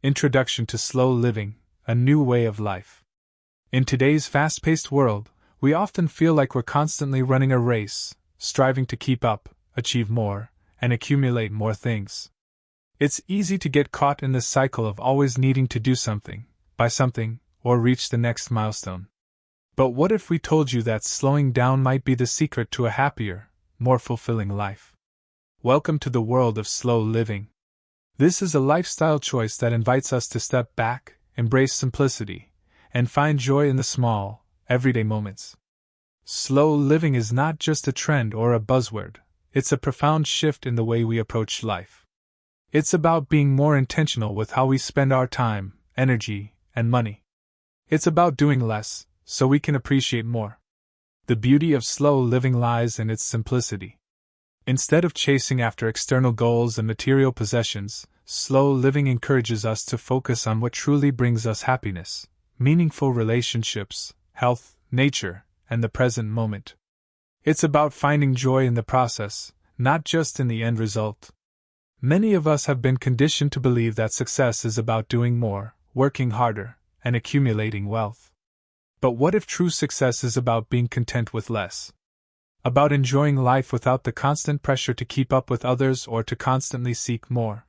Introduction to Slow Living, a New Way of Life. In today's fast-paced world, we often feel like we're constantly running a race, striving to keep up, achieve more, and accumulate more things. It's easy to get caught in this cycle of always needing to do something, buy something, or reach the next milestone. But what if we told you that slowing down might be the secret to a happier, more fulfilling life? Welcome to the world of slow living. This is a lifestyle choice that invites us to step back, embrace simplicity, and find joy in the small, everyday moments. Slow living is not just a trend or a buzzword, it's a profound shift in the way we approach life. It's about being more intentional with how we spend our time, energy, and money. It's about doing less, so we can appreciate more. The beauty of slow living lies in its simplicity. Instead of chasing after external goals and material possessions, slow living encourages us to focus on what truly brings us happiness, meaningful relationships, health, nature, and the present moment. It's about finding joy in the process, not just in the end result. Many of us have been conditioned to believe that success is about doing more, working harder, and accumulating wealth. But what if true success is about being content with less? About enjoying life without the constant pressure to keep up with others or to constantly seek more.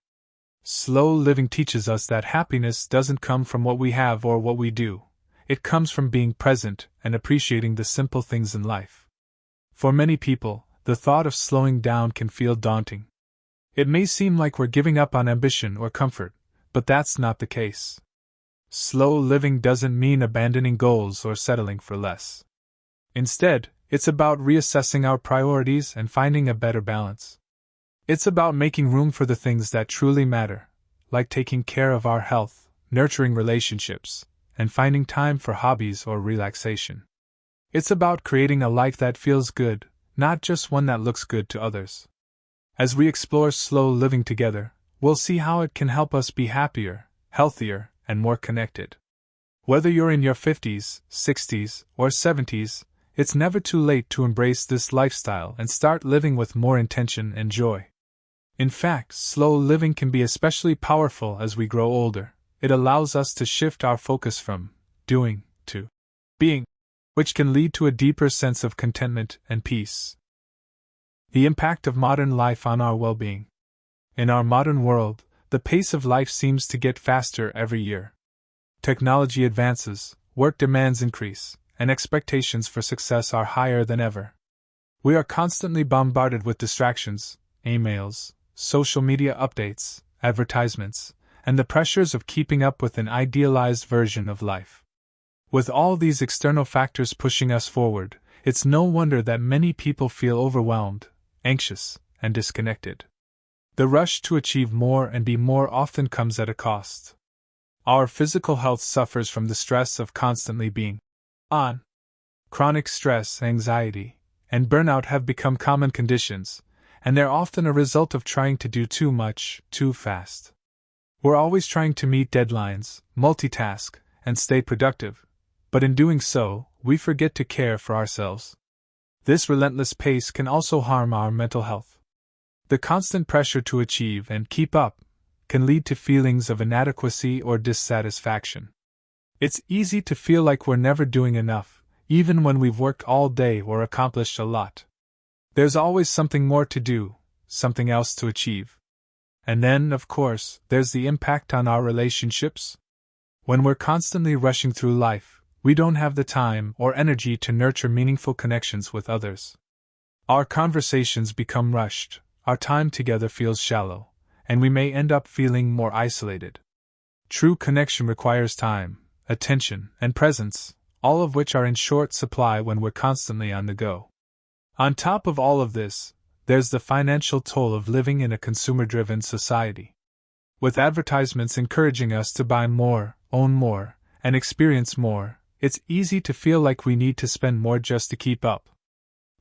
Slow living teaches us that happiness doesn't come from what we have or what we do. It comes from being present and appreciating the simple things in life. For many people, the thought of slowing down can feel daunting. It may seem like we're giving up on ambition or comfort, but that's not the case. Slow living doesn't mean abandoning goals or settling for less. Instead, it's about reassessing our priorities and finding a better balance. It's about making room for the things that truly matter, like taking care of our health, nurturing relationships, and finding time for hobbies or relaxation. It's about creating a life that feels good, not just one that looks good to others. As we explore slow living together, we'll see how it can help us be happier, healthier, and more connected. Whether you're in your 50s, 60s, or 70s, it's never too late to embrace this lifestyle and start living with more intention and joy. In fact, slow living can be especially powerful as we grow older. It allows us to shift our focus from doing to being, which can lead to a deeper sense of contentment and peace. The impact of modern life on our well-being. In our modern world, the pace of life seems to get faster every year. Technology advances, work demands increase, and expectations for success are higher than ever. We are constantly bombarded with distractions, emails, social media updates, advertisements, and the pressures of keeping up with an idealized version of life. With all these external factors pushing us forward, it's no wonder that many people feel overwhelmed, anxious, and disconnected. The rush to achieve more and be more often comes at a cost. Our physical health suffers from the stress of constantly being on. Chronic stress, anxiety, and burnout have become common conditions, and they're often a result of trying to do too much, too fast. We're always trying to meet deadlines, multitask, and stay productive, but in doing so, we forget to care for ourselves. This relentless pace can also harm our mental health. The constant pressure to achieve and keep up can lead to feelings of inadequacy or dissatisfaction. It's easy to feel like we're never doing enough, even when we've worked all day or accomplished a lot. There's always something more to do, something else to achieve. And then, of course, there's the impact on our relationships. When we're constantly rushing through life, we don't have the time or energy to nurture meaningful connections with others. Our conversations become rushed, our time together feels shallow, and we may end up feeling more isolated. True connection requires time, attention, and presence, all of which are in short supply when we're constantly on the go. On top of all of this, there's the financial toll of living in a consumer-driven society. With advertisements encouraging us to buy more, own more, and experience more, it's easy to feel like we need to spend more just to keep up.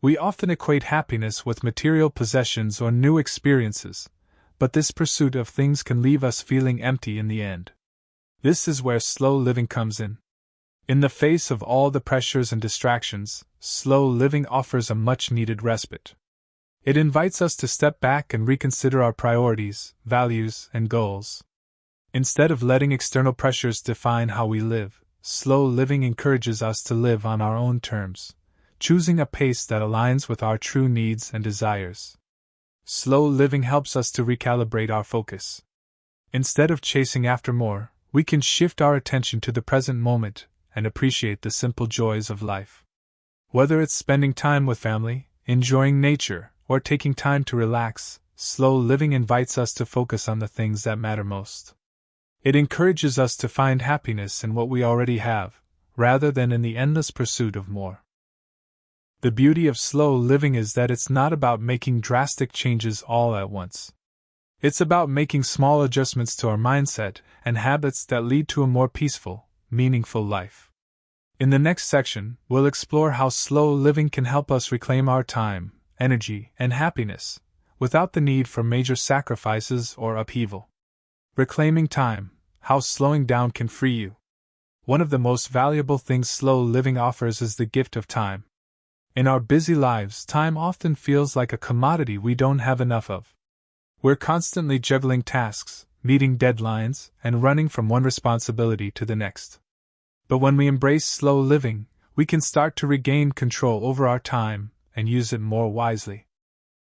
We often equate happiness with material possessions or new experiences, but this pursuit of things can leave us feeling empty in the end. This is where slow living comes in. In the face of all the pressures and distractions, slow living offers a much-needed respite. It invites us to step back and reconsider our priorities, values, and goals. Instead of letting external pressures define how we live, slow living encourages us to live on our own terms, choosing a pace that aligns with our true needs and desires. Slow living helps us to recalibrate our focus. Instead of chasing after more, we can shift our attention to the present moment and appreciate the simple joys of life. Whether it's spending time with family, enjoying nature, or taking time to relax, slow living invites us to focus on the things that matter most. It encourages us to find happiness in what we already have, rather than in the endless pursuit of more. The beauty of slow living is that it's not about making drastic changes all at once. It's about making small adjustments to our mindset and habits that lead to a more peaceful, meaningful life. In the next section, we'll explore how slow living can help us reclaim our time, energy, and happiness, without the need for major sacrifices or upheaval. Reclaiming time, how slowing down can free you. One of the most valuable things slow living offers is the gift of time. In our busy lives, time often feels like a commodity we don't have enough of. We're constantly juggling tasks, meeting deadlines, and running from one responsibility to the next. But when we embrace slow living, we can start to regain control over our time and use it more wisely.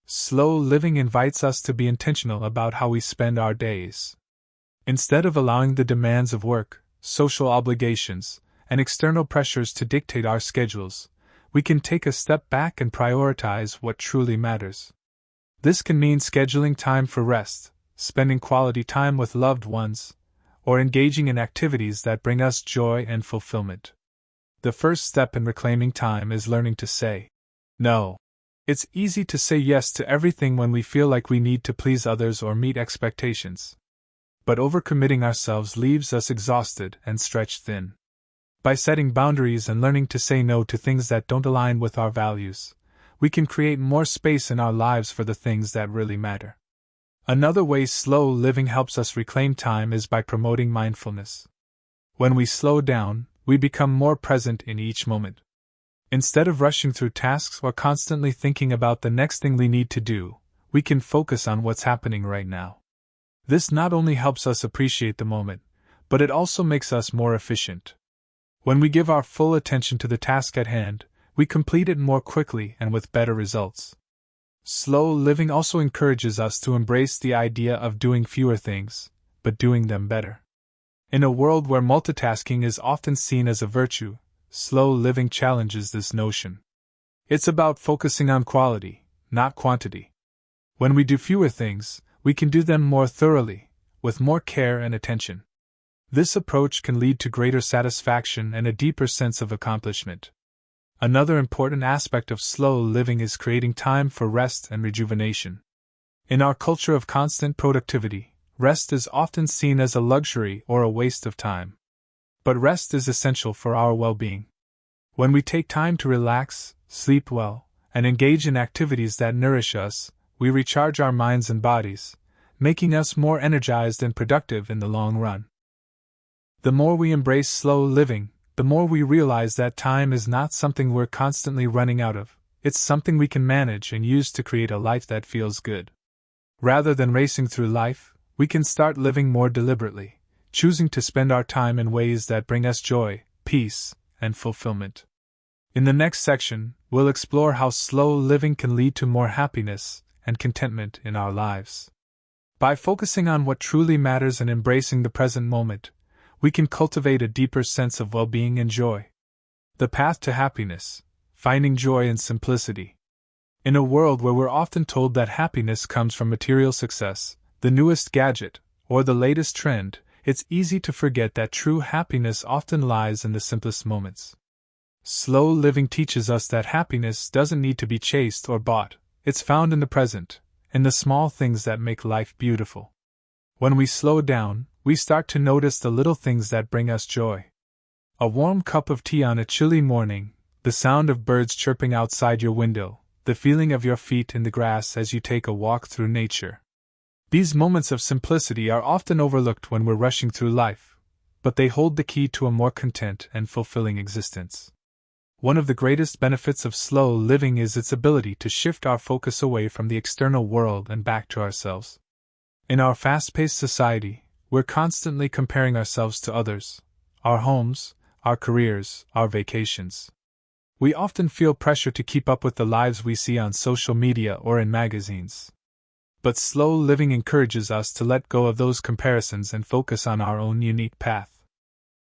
Slow living invites us to be intentional about how we spend our days. Instead of allowing the demands of work, social obligations, and external pressures to dictate our schedules, we can take a step back and prioritize what truly matters. This can mean scheduling time for rest, spending quality time with loved ones, or engaging in activities that bring us joy and fulfillment. The first step in reclaiming time is learning to say no. It's easy to say yes to everything when we feel like we need to please others or meet expectations. But overcommitting ourselves leaves us exhausted and stretched thin. By setting boundaries and learning to say no to things that don't align with our values, we can create more space in our lives for the things that really matter. Another way slow living helps us reclaim time is by promoting mindfulness. When we slow down, we become more present in each moment. Instead of rushing through tasks or constantly thinking about the next thing we need to do, we can focus on what's happening right now. This not only helps us appreciate the moment, but it also makes us more efficient. When we give our full attention to the task at hand, we complete it more quickly and with better results. Slow living also encourages us to embrace the idea of doing fewer things, but doing them better. In a world where multitasking is often seen as a virtue, slow living challenges this notion. It's about focusing on quality, not quantity. When we do fewer things, we can do them more thoroughly, with more care and attention. This approach can lead to greater satisfaction and a deeper sense of accomplishment. Another important aspect of slow living is creating time for rest and rejuvenation. In our culture of constant productivity, rest is often seen as a luxury or a waste of time. But rest is essential for our well-being. When we take time to relax, sleep well, and engage in activities that nourish us, we recharge our minds and bodies, making us more energized and productive in the long run. The more we embrace slow living, the more we realize that time is not something we're constantly running out of, it's something we can manage and use to create a life that feels good. Rather than racing through life, we can start living more deliberately, choosing to spend our time in ways that bring us joy, peace, and fulfillment. In the next section, we'll explore how slow living can lead to more happiness and contentment in our lives. By focusing on what truly matters and embracing the present moment, we can cultivate a deeper sense of well-being and joy. The path to happiness, finding joy in simplicity. In a world where we're often told that happiness comes from material success, the newest gadget, or the latest trend, it's easy to forget that true happiness often lies in the simplest moments. Slow living teaches us that happiness doesn't need to be chased or bought, it's found in the present, in the small things that make life beautiful. When we slow down, we start to notice the little things that bring us joy. A warm cup of tea on a chilly morning, the sound of birds chirping outside your window, the feeling of your feet in the grass as you take a walk through nature. These moments of simplicity are often overlooked when we're rushing through life, but they hold the key to a more content and fulfilling existence. One of the greatest benefits of slow living is its ability to shift our focus away from the external world and back to ourselves. In our fast-paced society, we're constantly comparing ourselves to others, our homes, our careers, our vacations. We often feel pressure to keep up with the lives we see on social media or in magazines. But slow living encourages us to let go of those comparisons and focus on our own unique path.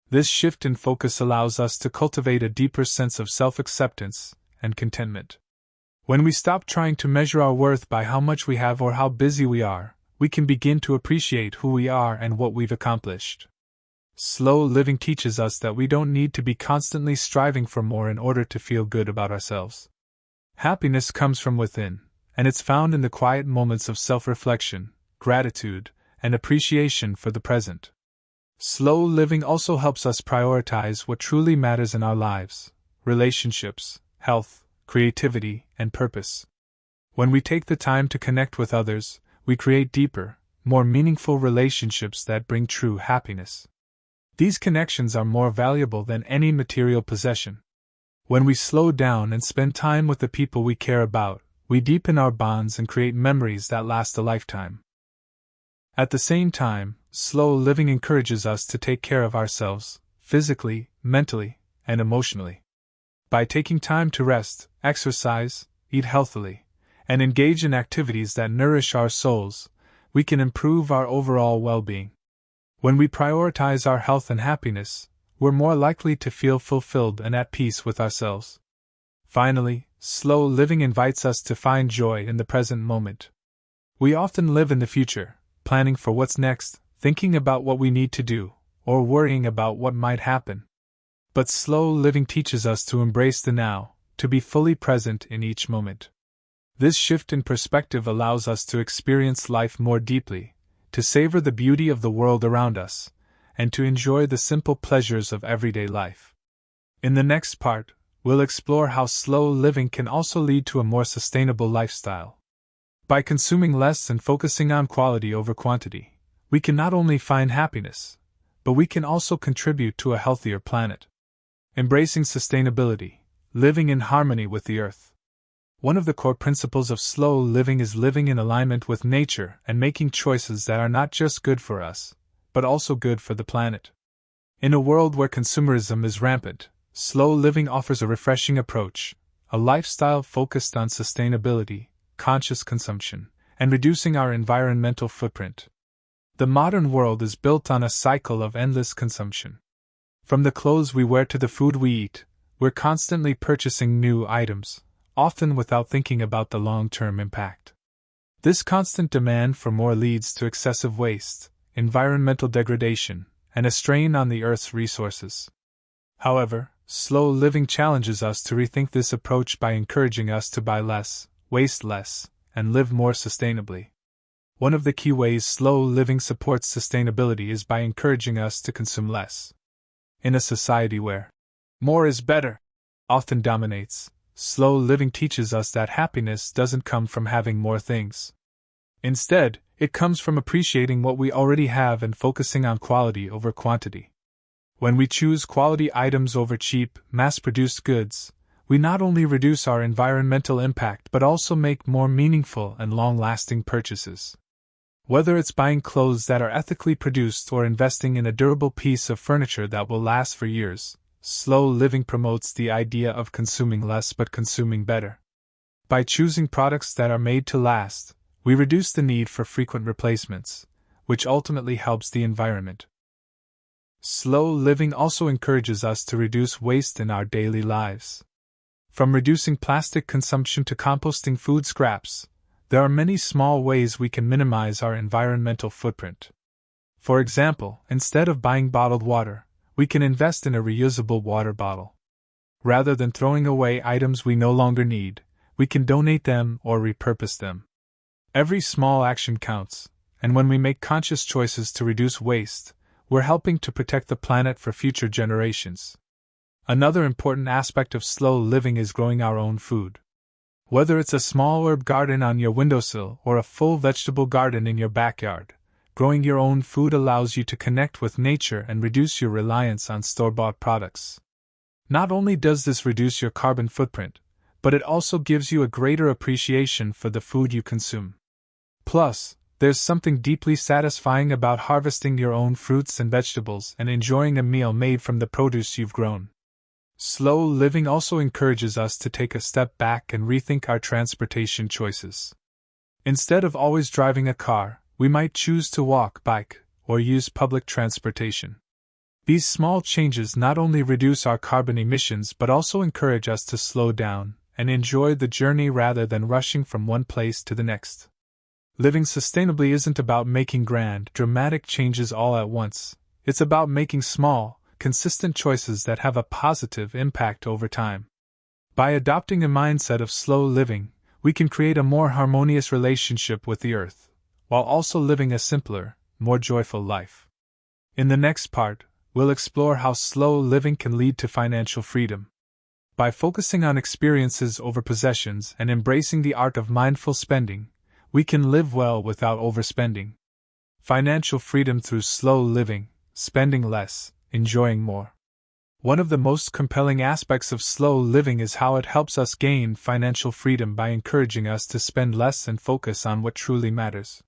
This shift in focus allows us to cultivate a deeper sense of self-acceptance and contentment. When we stop trying to measure our worth by how much we have or how busy we are, we can begin to appreciate who we are and what we've accomplished. Slow living teaches us that we don't need to be constantly striving for more in order to feel good about ourselves. Happiness comes from within, and it's found in the quiet moments of self-reflection, gratitude, and appreciation for the present. Slow living also helps us prioritize what truly matters in our lives: relationships, health, creativity, and purpose. When we take the time to connect with others, we create deeper, more meaningful relationships that bring true happiness. These connections are more valuable than any material possession. When we slow down and spend time with the people we care about, we deepen our bonds and create memories that last a lifetime. At the same time, slow living encourages us to take care of ourselves, physically, mentally, and emotionally. By taking time to rest, exercise, eat healthily, and engage in activities that nourish our souls, we can improve our overall well-being. When we prioritize our health and happiness, we're more likely to feel fulfilled and at peace with ourselves. Finally, slow living invites us to find joy in the present moment. We often live in the future, planning for what's next, thinking about what we need to do, or worrying about what might happen. But slow living teaches us to embrace the now, to be fully present in each moment. This shift in perspective allows us to experience life more deeply, to savor the beauty of the world around us, and to enjoy the simple pleasures of everyday life. In the next part, we'll explore how slow living can also lead to a more sustainable lifestyle. By consuming less and focusing on quality over quantity, we can not only find happiness, but we can also contribute to a healthier planet. Embracing sustainability, living in harmony with the earth. One of the core principles of slow living is living in alignment with nature and making choices that are not just good for us, but also good for the planet. In a world where consumerism is rampant, slow living offers a refreshing approach, a lifestyle focused on sustainability, conscious consumption, and reducing our environmental footprint. The modern world is built on a cycle of endless consumption. From the clothes we wear to the food we eat, we're constantly purchasing new items, often without thinking about the long-term impact. This constant demand for more leads to excessive waste, environmental degradation, and a strain on the Earth's resources. However, slow living challenges us to rethink this approach by encouraging us to buy less, waste less, and live more sustainably. One of the key ways slow living supports sustainability is by encouraging us to consume less. In a society where more is better often dominates, slow living teaches us that happiness doesn't come from having more things. Instead, it comes from appreciating what we already have and focusing on quality over quantity. When we choose quality items over cheap, mass-produced goods, we not only reduce our environmental impact but also make more meaningful and long-lasting purchases. Whether it's buying clothes that are ethically produced or investing in a durable piece of furniture that will last for years, slow living promotes the idea of consuming less but consuming better. By choosing products that are made to last, we reduce the need for frequent replacements, which ultimately helps the environment. Slow living also encourages us to reduce waste in our daily lives. From reducing plastic consumption to composting food scraps, there are many small ways we can minimize our environmental footprint. For example, instead of buying bottled water, we can invest in a reusable water bottle. Rather than throwing away items we no longer need, we can donate them or repurpose them. Every small action counts, and when we make conscious choices to reduce waste, we're helping to protect the planet for future generations. Another important aspect of slow living is growing our own food. Whether it's a small herb garden on your windowsill or a full vegetable garden in your backyard, growing your own food allows you to connect with nature and reduce your reliance on store-bought products. Not only does this reduce your carbon footprint, but it also gives you a greater appreciation for the food you consume. Plus, there's something deeply satisfying about harvesting your own fruits and vegetables and enjoying a meal made from the produce you've grown. Slow living also encourages us to take a step back and rethink our transportation choices. Instead of always driving a car, we might choose to walk, bike, or use public transportation. These small changes not only reduce our carbon emissions but also encourage us to slow down and enjoy the journey rather than rushing from one place to the next. Living sustainably isn't about making grand, dramatic changes all at once. It's about making small, consistent choices that have a positive impact over time. By adopting a mindset of slow living, we can create a more harmonious relationship with the earth, while also living a simpler, more joyful life. In the next part, we'll explore how slow living can lead to financial freedom. By focusing on experiences over possessions and embracing the art of mindful spending, we can live well without overspending. Financial freedom through slow living, spending less, enjoying more. One of the most compelling aspects of slow living is how it helps us gain financial freedom by encouraging us to spend less and focus on what truly matters.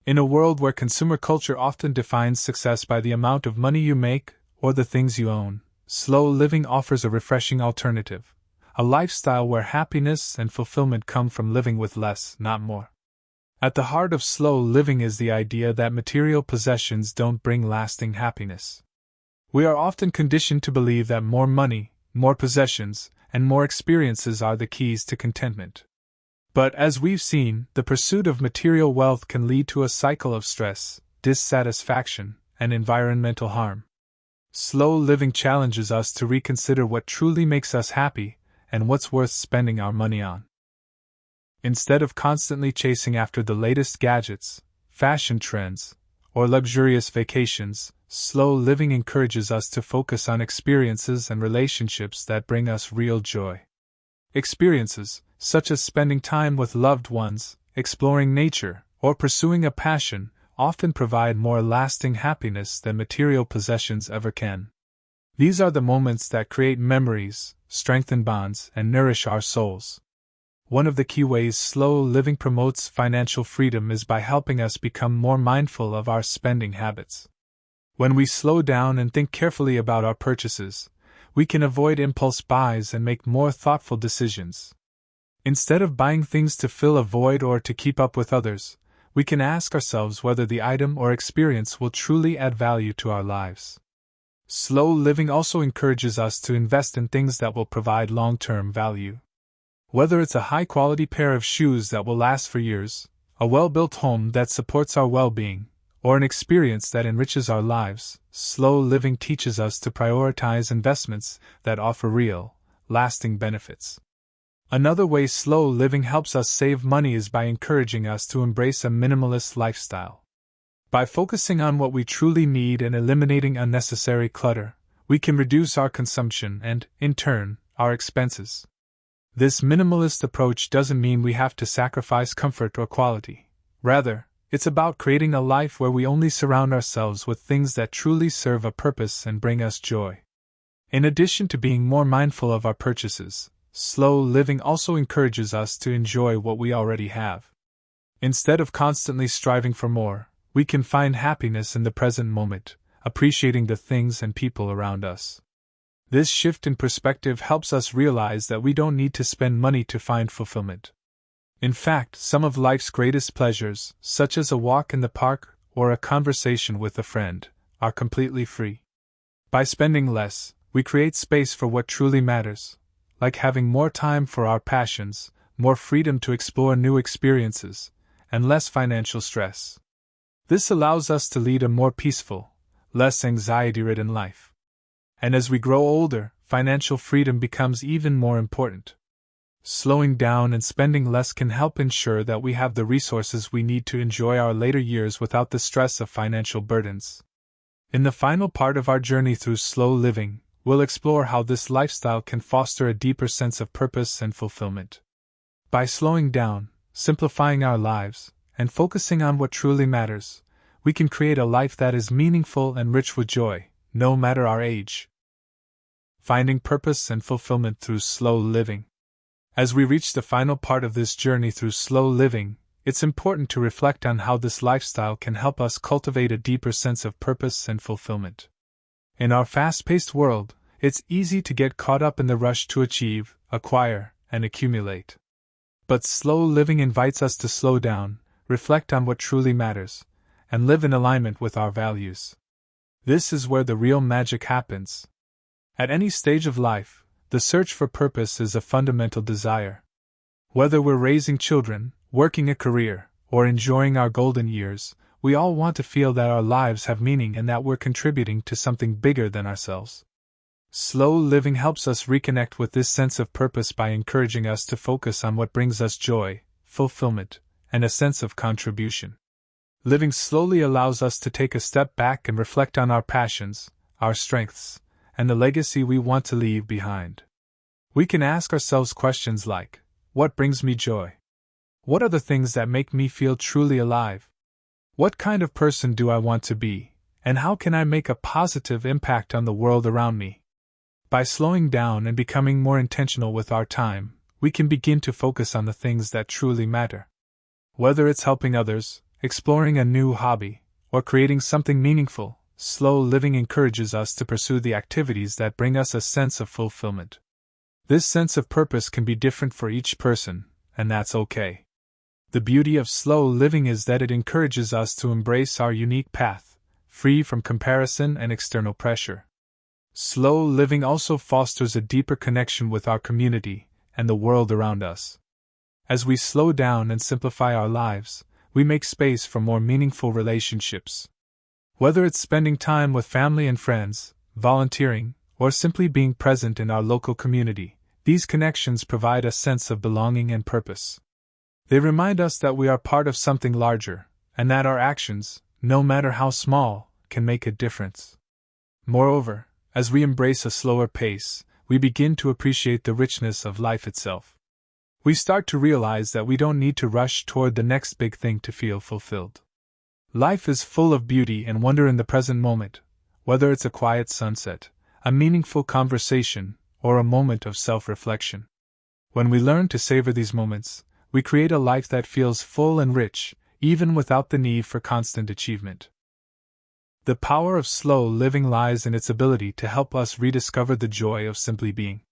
In a world where consumer culture often defines success by the amount of money you make or the things you own, slow living offers a refreshing alternative, a lifestyle where happiness and fulfillment come from living with less, not more. At the heart of slow living is the idea that material possessions don't bring lasting happiness. We are often conditioned to believe that more money, more possessions, and more experiences are the keys to contentment. But as we've seen, the pursuit of material wealth can lead to a cycle of stress, dissatisfaction, and environmental harm. Slow living challenges us to reconsider what truly makes us happy and what's worth spending our money on. Instead of constantly chasing after the latest gadgets, fashion trends, or luxurious vacations, slow living encourages us to focus on experiences and relationships that bring us real joy. Experiences, such as spending time with loved ones, exploring nature, or pursuing a passion, often provide more lasting happiness than material possessions ever can. These are the moments that create memories, strengthen bonds, and nourish our souls. One of the key ways slow living promotes financial freedom is by helping us become more mindful of our spending habits. When we slow down and think carefully about our purchases, we can avoid impulse buys and make more thoughtful decisions. Instead of buying things to fill a void or to keep up with others, we can ask ourselves whether the item or experience will truly add value to our lives. Slow living also encourages us to invest in things that will provide long-term value. Whether it's a high-quality pair of shoes that will last for years, a well-built home that supports our well-being, or an experience that enriches our lives, slow living teaches us to prioritize investments that offer real, lasting benefits. Another way slow living helps us save money is by encouraging us to embrace a minimalist lifestyle. By focusing on what we truly need and eliminating unnecessary clutter, we can reduce our consumption and, in turn, our expenses. This minimalist approach doesn't mean we have to sacrifice comfort or quality. Rather, it's about creating a life where we only surround ourselves with things that truly serve a purpose and bring us joy. In addition to being more mindful of our purchases, slow living also encourages us to enjoy what we already have. Instead of constantly striving for more, we can find happiness in the present moment, appreciating the things and people around us. This shift in perspective helps us realize that we don't need to spend money to find fulfillment. In fact, some of life's greatest pleasures, such as a walk in the park or a conversation with a friend, are completely free. By spending less, we create space for what truly matters, like having more time for our passions, more freedom to explore new experiences, and less financial stress. This allows us to lead a more peaceful, less anxiety-ridden life. And as we grow older, financial freedom becomes even more important. Slowing down and spending less can help ensure that we have the resources we need to enjoy our later years without the stress of financial burdens. In the final part of our journey through slow living, we'll explore how this lifestyle can foster a deeper sense of purpose and fulfillment. By slowing down, simplifying our lives, and focusing on what truly matters, we can create a life that is meaningful and rich with joy, no matter our age. Finding purpose and fulfillment through slow living. As we reach the final part of this journey through slow living, it's important to reflect on how this lifestyle can help us cultivate a deeper sense of purpose and fulfillment. In our fast-paced world, it's easy to get caught up in the rush to achieve, acquire, and accumulate. But slow living invites us to slow down, reflect on what truly matters, and live in alignment with our values. This is where the real magic happens. At any stage of life, the search for purpose is a fundamental desire. Whether we're raising children, working a career, or enjoying our golden years, we all want to feel that our lives have meaning and that we're contributing to something bigger than ourselves. Slow living helps us reconnect with this sense of purpose by encouraging us to focus on what brings us joy, fulfillment, and a sense of contribution. Living slowly allows us to take a step back and reflect on our passions, our strengths, and the legacy we want to leave behind. We can ask ourselves questions like, what brings me joy? What are the things that make me feel truly alive? What kind of person do I want to be, and how can I make a positive impact on the world around me? By slowing down and becoming more intentional with our time, we can begin to focus on the things that truly matter. Whether it's helping others, exploring a new hobby, or creating something meaningful, slow living encourages us to pursue the activities that bring us a sense of fulfillment. This sense of purpose can be different for each person, and that's okay. The beauty of slow living is that it encourages us to embrace our unique path, free from comparison and external pressure. Slow living also fosters a deeper connection with our community and the world around us. As we slow down and simplify our lives, we make space for more meaningful relationships. Whether it's spending time with family and friends, volunteering, or simply being present in our local community, these connections provide a sense of belonging and purpose. They remind us that we are part of something larger, and that our actions, no matter how small, can make a difference. Moreover, as we embrace a slower pace, we begin to appreciate the richness of life itself. We start to realize that we don't need to rush toward the next big thing to feel fulfilled. Life is full of beauty and wonder in the present moment, whether it's a quiet sunset, a meaningful conversation, or a moment of self-reflection. When we learn to savor these moments, we create a life that feels full and rich, even without the need for constant achievement. The power of slow living lies in its ability to help us rediscover the joy of simply being.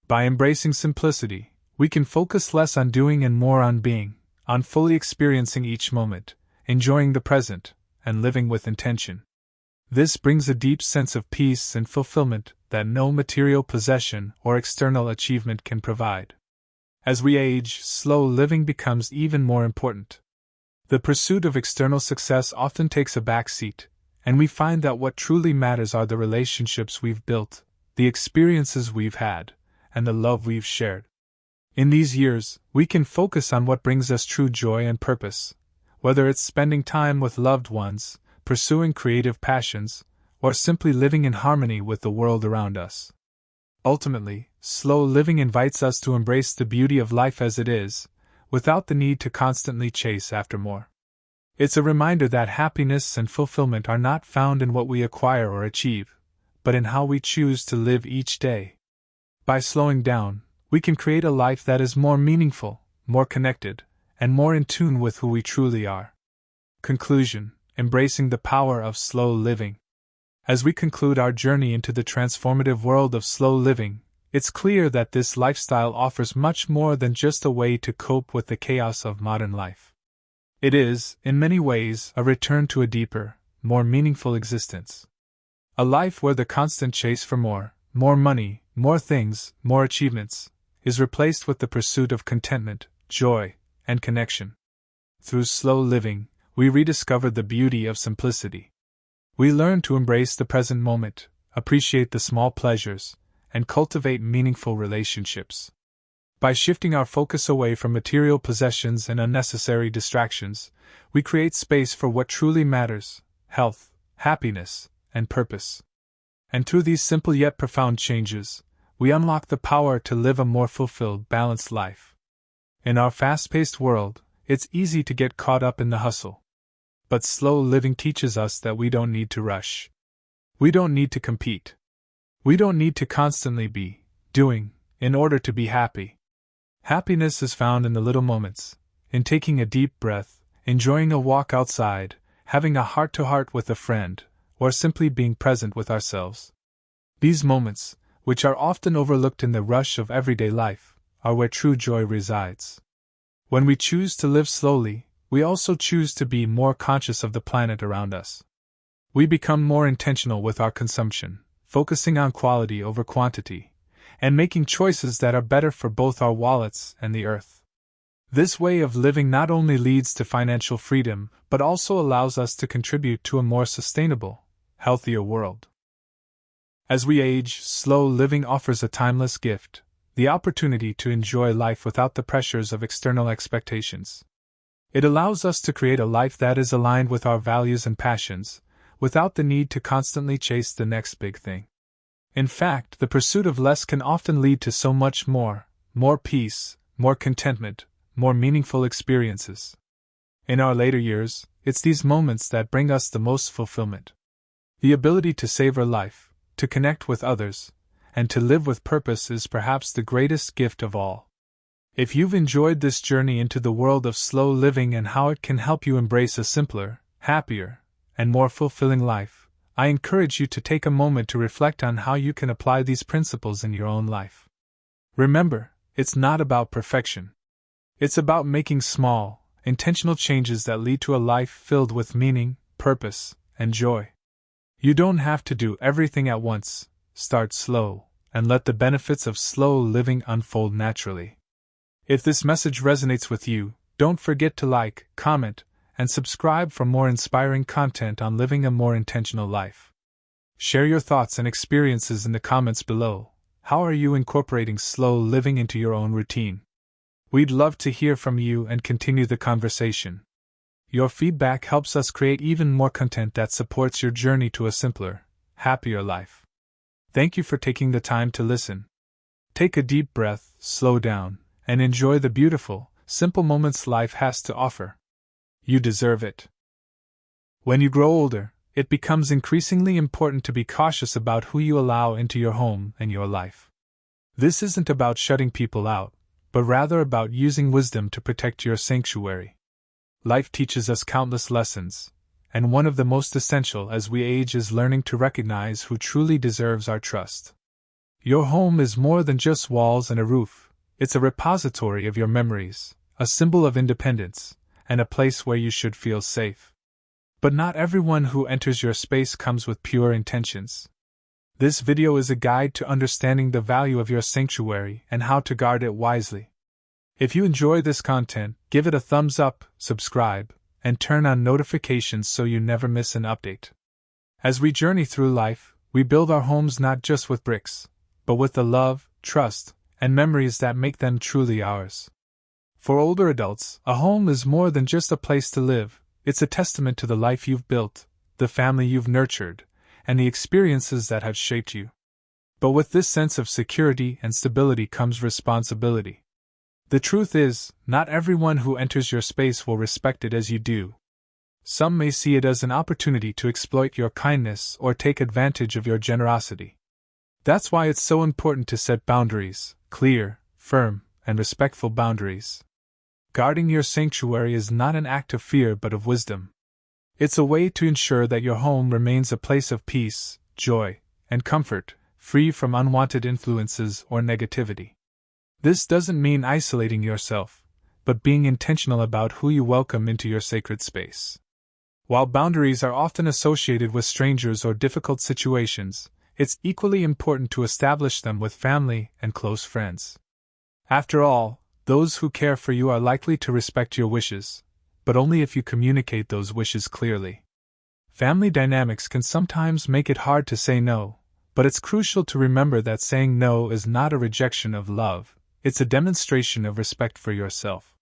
By embracing simplicity, we can focus less on doing and more on being, on fully experiencing each moment, enjoying the present, and living with intention. This brings a deep sense of peace and fulfillment that no material possession or external achievement can provide. As we age, slow living becomes even more important. The pursuit of external success often takes a back seat, and we find that what truly matters are the relationships we've built, the experiences we've had, and the love we've shared. In these years, we can focus on what brings us true joy and purpose, whether it's spending time with loved ones, pursuing creative passions, or simply living in harmony with the world around us. Ultimately, slow living invites us to embrace the beauty of life as it is, without the need to constantly chase after more. It's a reminder that happiness and fulfillment are not found in what we acquire or achieve, but in how we choose to live each day. By slowing down, we can create a life that is more meaningful, more connected, and more in tune with who we truly are. Conclusion: embracing the power of slow living. As we conclude our journey into the transformative world of slow living, it's clear that this lifestyle offers much more than just a way to cope with the chaos of modern life. It is, in many ways, a return to a deeper, more meaningful existence. A life where the constant chase for more money, more things, more achievements, is replaced with the pursuit of contentment, joy, and connection. Through slow living, we rediscover the beauty of simplicity. We learn to embrace the present moment, appreciate the small pleasures, and cultivate meaningful relationships. By shifting our focus away from material possessions and unnecessary distractions, we create space for what truly matters: health, happiness, and purpose. And through these simple yet profound changes, we unlock the power to live a more fulfilled, balanced life. In our fast-paced world, it's easy to get caught up in the hustle. But slow living teaches us that we don't need to rush. We don't need to compete. We don't need to constantly be doing in order to be happy. Happiness is found in the little moments, in taking a deep breath, enjoying a walk outside, having a heart-to-heart with a friend, or simply being present with ourselves. These moments, which are often overlooked in the rush of everyday life, are where true joy resides. When we choose to live slowly, we also choose to be more conscious of the planet around us. We become more intentional with our consumption, focusing on quality over quantity, and making choices that are better for both our wallets and the earth. This way of living not only leads to financial freedom, but also allows us to contribute to a more sustainable, healthier world. As we age, slow living offers a timeless gift, the opportunity to enjoy life without the pressures of external expectations. It allows us to create a life that is aligned with our values and passions, without the need to constantly chase the next big thing. In fact, the pursuit of less can often lead to so much more peace, more contentment, more meaningful experiences. In our later years, it's these moments that bring us the most fulfillment. The ability to savor life, to connect with others, and to live with purpose is perhaps the greatest gift of all. If you've enjoyed this journey into the world of slow living and how it can help you embrace a simpler, happier, and more fulfilling life, I encourage you to take a moment to reflect on how you can apply these principles in your own life. Remember, it's not about perfection. It's about making small, intentional changes that lead to a life filled with meaning, purpose, and joy. You don't have to do everything at once. Start slow, and let the benefits of slow living unfold naturally. If this message resonates with you, don't forget to like, comment, and subscribe for more inspiring content on living a more intentional life. Share your thoughts and experiences in the comments below. How are you incorporating slow living into your own routine? We'd love to hear from you and continue the conversation. Your feedback helps us create even more content that supports your journey to a simpler, happier life. Thank you for taking the time to listen. Take a deep breath, slow down, and enjoy the beautiful, simple moments life has to offer. You deserve it. When you grow older, it becomes increasingly important to be cautious about who you allow into your home and your life. This isn't about shutting people out, but rather about using wisdom to protect your sanctuary. Life teaches us countless lessons, and one of the most essential as we age is learning to recognize who truly deserves our trust. Your home is more than just walls and a roof. It's a repository of your memories, a symbol of independence, and a place where you should feel safe. But not everyone who enters your space comes with pure intentions. This video is a guide to understanding the value of your sanctuary and how to guard it wisely. If you enjoy this content, give it a thumbs up, subscribe, and turn on notifications so you never miss an update. As we journey through life, we build our homes not just with bricks, but with the love, trust, and memories that make them truly ours. For older adults, a home is more than just a place to live. It's a testament to the life you've built, the family you've nurtured, and the experiences that have shaped you. But with this sense of security and stability comes responsibility. The truth is, not everyone who enters your space will respect it as you do. Some may see it as an opportunity to exploit your kindness or take advantage of your generosity. That's why it's so important to set boundaries, clear, firm, and respectful boundaries. Guarding your sanctuary is not an act of fear but of wisdom. It's a way to ensure that your home remains a place of peace, joy, and comfort, free from unwanted influences or negativity. This doesn't mean isolating yourself, but being intentional about who you welcome into your sacred space. While boundaries are often associated with strangers or difficult situations, it's equally important to establish them with family and close friends. After all, those who care for you are likely to respect your wishes, but only if you communicate those wishes clearly. Family dynamics can sometimes make it hard to say no, but it's crucial to remember that saying no is not a rejection of love, it's a demonstration of respect for yourself.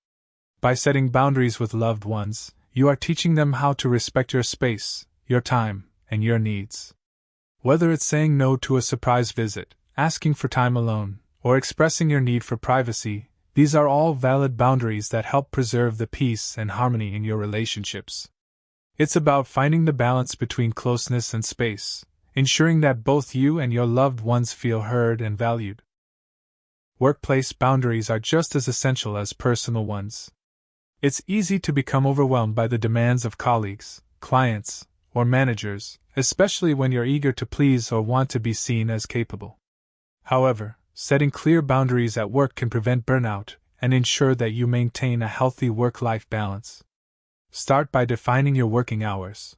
By setting boundaries with loved ones, you are teaching them how to respect your space, your time, and your needs. Whether it's saying no to a surprise visit, asking for time alone, or expressing your need for privacy, these are all valid boundaries that help preserve the peace and harmony in your relationships. It's about finding the balance between closeness and space, ensuring that both you and your loved ones feel heard and valued. Workplace boundaries are just as essential as personal ones. It's easy to become overwhelmed by the demands of colleagues, clients, or managers, especially when you're eager to please or want to be seen as capable. However, setting clear boundaries at work can prevent burnout and ensure that you maintain a healthy work-life balance. Start by defining your working hours.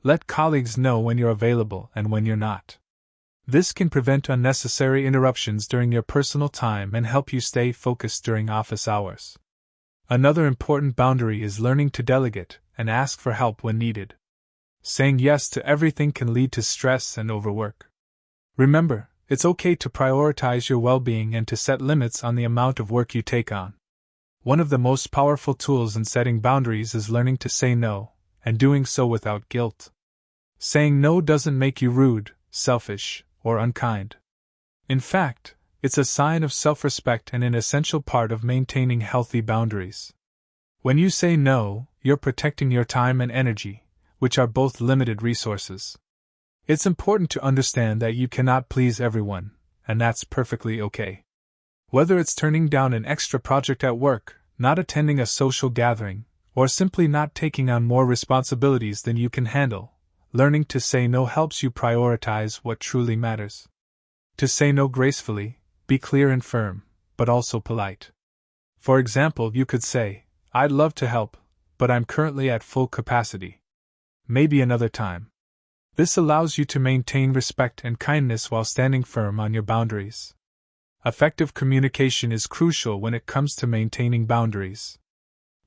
Let colleagues know when you're available and when you're not. This can prevent unnecessary interruptions during your personal time and help you stay focused during office hours. Another important boundary is learning to delegate and ask for help when needed. Saying yes to everything can lead to stress and overwork. Remember, it's okay to prioritize your well-being and to set limits on the amount of work you take on. One of the most powerful tools in setting boundaries is learning to say no, and doing so without guilt. Saying no doesn't make you rude, selfish, or unkind. In fact, it's a sign of self-respect and an essential part of maintaining healthy boundaries. When you say no, you're protecting your time and energy, which are both limited resources. It's important to understand that you cannot please everyone, and that's perfectly okay. Whether it's turning down an extra project at work, not attending a social gathering, or simply not taking on more responsibilities than you can handle, learning to say no helps you prioritize what truly matters. To say no gracefully, be clear and firm, but also polite. For example, you could say, "I'd love to help, but I'm currently at full capacity. Maybe another time." This allows you to maintain respect and kindness while standing firm on your boundaries. Effective communication is crucial when it comes to maintaining boundaries.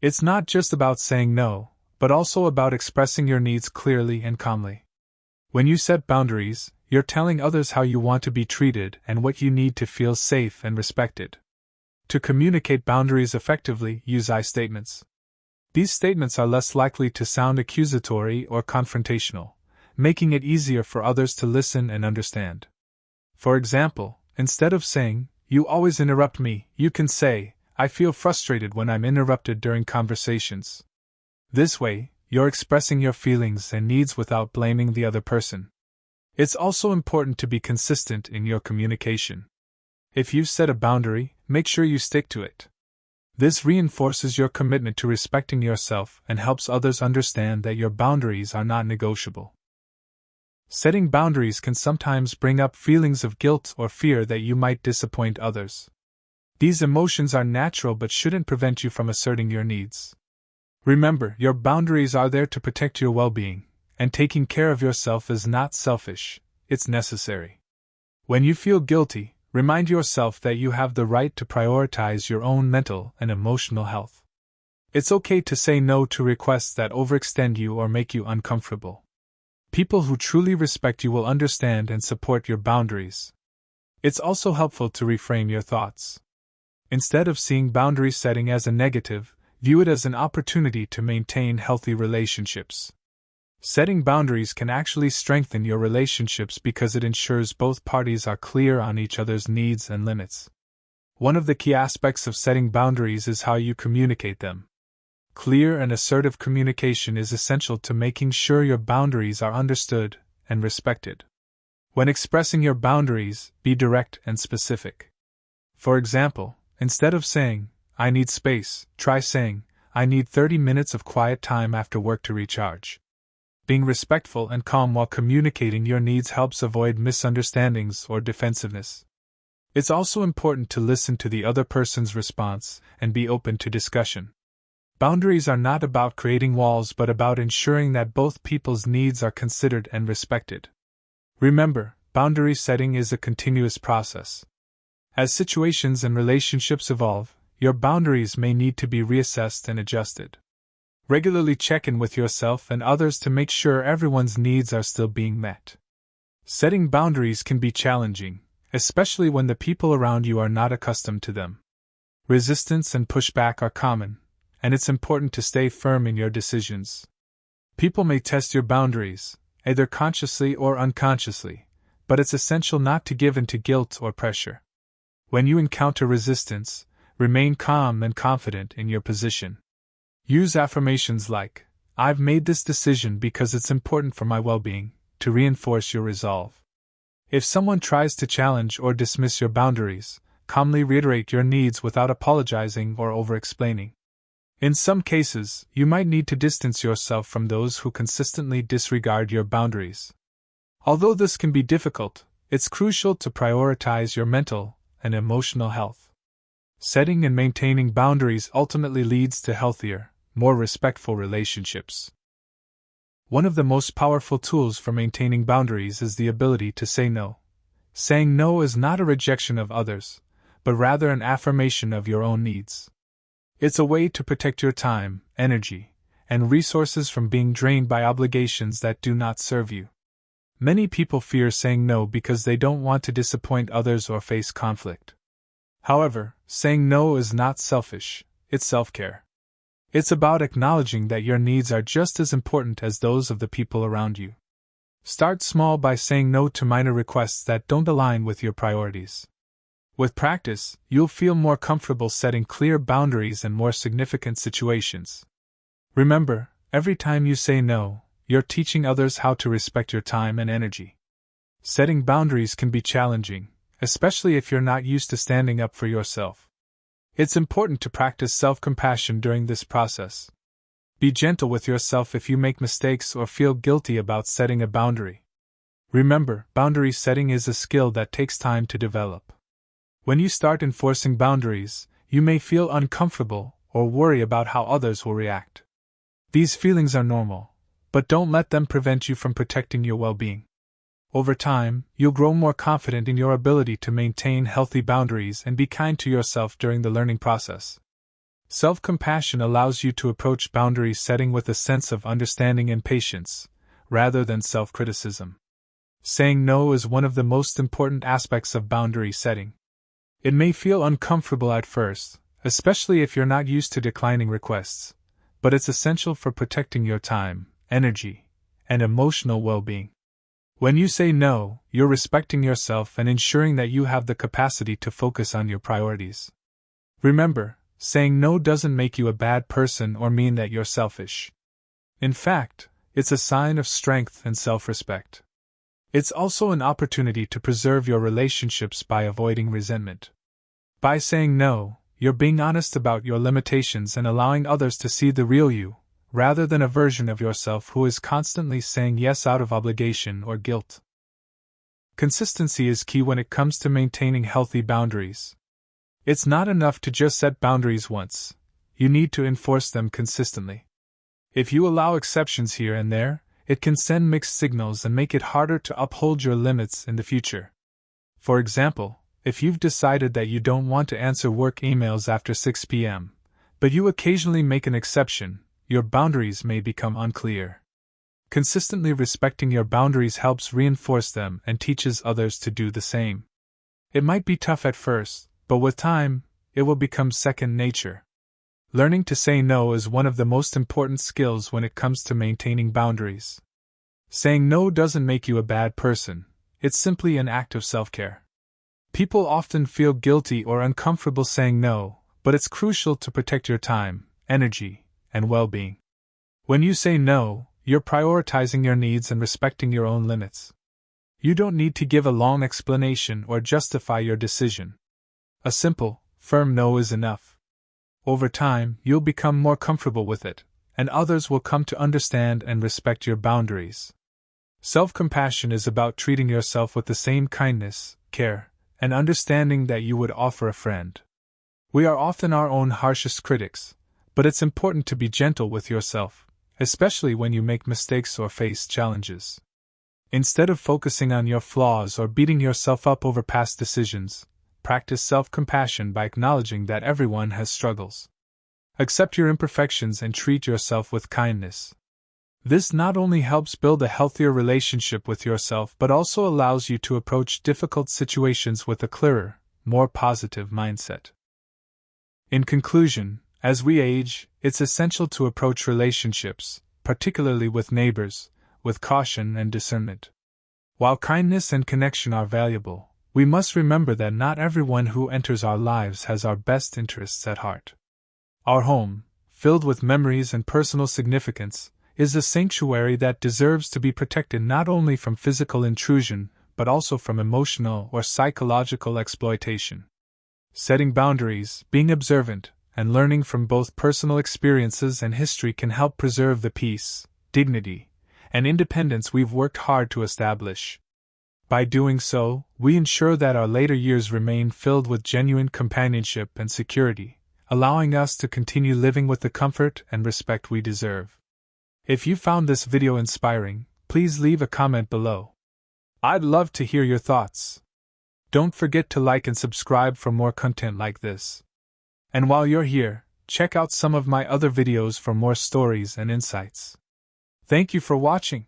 It's not just about saying no, but also about expressing your needs clearly and calmly. When you set boundaries, you're telling others how you want to be treated and what you need to feel safe and respected. To communicate boundaries effectively, use I statements. These statements are less likely to sound accusatory or confrontational, making it easier for others to listen and understand. For example, instead of saying, "You always interrupt me," you can say, "I feel frustrated when I'm interrupted during conversations." This way, you're expressing your feelings and needs without blaming the other person. It's also important to be consistent in your communication. If you've set a boundary, make sure you stick to it. This reinforces your commitment to respecting yourself and helps others understand that your boundaries are not negotiable. Setting boundaries can sometimes bring up feelings of guilt or fear that you might disappoint others. These emotions are natural but shouldn't prevent you from asserting your needs. Remember, your boundaries are there to protect your well-being, and taking care of yourself is not selfish, it's necessary. When you feel guilty, remind yourself that you have the right to prioritize your own mental and emotional health. It's okay to say no to requests that overextend you or make you uncomfortable. People who truly respect you will understand and support your boundaries. It's also helpful to reframe your thoughts. Instead of seeing boundary setting as a negative, view it as an opportunity to maintain healthy relationships. Setting boundaries can actually strengthen your relationships because it ensures both parties are clear on each other's needs and limits. One of the key aspects of setting boundaries is how you communicate them. Clear and assertive communication is essential to making sure your boundaries are understood and respected. When expressing your boundaries, be direct and specific. For example, instead of saying, "I need space," try saying, "I need 30 minutes of quiet time after work to recharge." Being respectful and calm while communicating your needs helps avoid misunderstandings or defensiveness. It's also important to listen to the other person's response and be open to discussion. Boundaries are not about creating walls but about ensuring that both people's needs are considered and respected. Remember, boundary setting is a continuous process. As situations and relationships evolve, your boundaries may need to be reassessed and adjusted. Regularly check in with yourself and others to make sure everyone's needs are still being met. Setting boundaries can be challenging, especially when the people around you are not accustomed to them. Resistance and pushback are common, and it's important to stay firm in your decisions. People may test your boundaries, either consciously or unconsciously, but it's essential not to give in to guilt or pressure. When you encounter resistance, remain calm and confident in your position. Use affirmations like, "I've made this decision because it's important for my well-being," to reinforce your resolve. If someone tries to challenge or dismiss your boundaries, calmly reiterate your needs without apologizing or over-explaining. In some cases, you might need to distance yourself from those who consistently disregard your boundaries. Although this can be difficult, it's crucial to prioritize your mental and emotional health. Setting and maintaining boundaries ultimately leads to healthier, more respectful relationships. One of the most powerful tools for maintaining boundaries is the ability to say no. Saying no is not a rejection of others, but rather an affirmation of your own needs. It's a way to protect your time, energy, and resources from being drained by obligations that do not serve you. Many people fear saying no because they don't want to disappoint others or face conflict. However, saying no is not selfish, it's self-care. It's about acknowledging that your needs are just as important as those of the people around you. Start small by saying no to minor requests that don't align with your priorities. With practice, you'll feel more comfortable setting clear boundaries in more significant situations. Remember, every time you say no, you're teaching others how to respect your time and energy. Setting boundaries can be challenging, especially if you're not used to standing up for yourself. It's important to practice self-compassion during this process. Be gentle with yourself if you make mistakes or feel guilty about setting a boundary. Remember, boundary setting is a skill that takes time to develop. When you start enforcing boundaries, you may feel uncomfortable or worry about how others will react. These feelings are normal, but don't let them prevent you from protecting your well-being. Over time, you'll grow more confident in your ability to maintain healthy boundaries and be kind to yourself during the learning process. Self-compassion allows you to approach boundary setting with a sense of understanding and patience, rather than self-criticism. Saying no is one of the most important aspects of boundary setting. It may feel uncomfortable at first, especially if you're not used to declining requests, but it's essential for protecting your time, energy, and emotional well-being. When you say no, you're respecting yourself and ensuring that you have the capacity to focus on your priorities. Remember, saying no doesn't make you a bad person or mean that you're selfish. In fact, it's a sign of strength and self-respect. It's also an opportunity to preserve your relationships by avoiding resentment. By saying no, you're being honest about your limitations and allowing others to see the real you, rather than a version of yourself who is constantly saying yes out of obligation or guilt. Consistency is key when it comes to maintaining healthy boundaries. It's not enough to just set boundaries once, you need to enforce them consistently. If you allow exceptions here and there, it can send mixed signals and make it harder to uphold your limits in the future. For example, if you've decided that you don't want to answer work emails after 6 p.m., but you occasionally make an exception, your boundaries may become unclear. Consistently respecting your boundaries helps reinforce them and teaches others to do the same. It might be tough at first, but with time, it will become second nature. Learning to say no is one of the most important skills when it comes to maintaining boundaries. Saying no doesn't make you a bad person, it's simply an act of self-care. People often feel guilty or uncomfortable saying no, but it's crucial to protect your time, energy, and well-being. When you say no, you're prioritizing your needs and respecting your own limits. You don't need to give a long explanation or justify your decision. A simple, firm no is enough. Over time, you'll become more comfortable with it, and others will come to understand and respect your boundaries. Self-compassion is about treating yourself with the same kindness, care, and understanding that you would offer a friend. We are often our own harshest critics, but it's important to be gentle with yourself, especially when you make mistakes or face challenges. Instead of focusing on your flaws or beating yourself up over past decisions, practice self-compassion by acknowledging that everyone has struggles. Accept your imperfections and treat yourself with kindness. This not only helps build a healthier relationship with yourself but also allows you to approach difficult situations with a clearer, more positive mindset. In conclusion, as we age, it's essential to approach relationships, particularly with neighbors, with caution and discernment. While kindness and connection are valuable, we must remember that not everyone who enters our lives has our best interests at heart. Our home, filled with memories and personal significance, is a sanctuary that deserves to be protected not only from physical intrusion, but also from emotional or psychological exploitation. Setting boundaries, being observant, and learning from both personal experiences and history can help preserve the peace, dignity, and independence we've worked hard to establish. By doing so, we ensure that our later years remain filled with genuine companionship and security, allowing us to continue living with the comfort and respect we deserve. If you found this video inspiring, please leave a comment below. I'd love to hear your thoughts. Don't forget to like and subscribe for more content like this. And while you're here, check out some of my other videos for more stories and insights. Thank you for watching.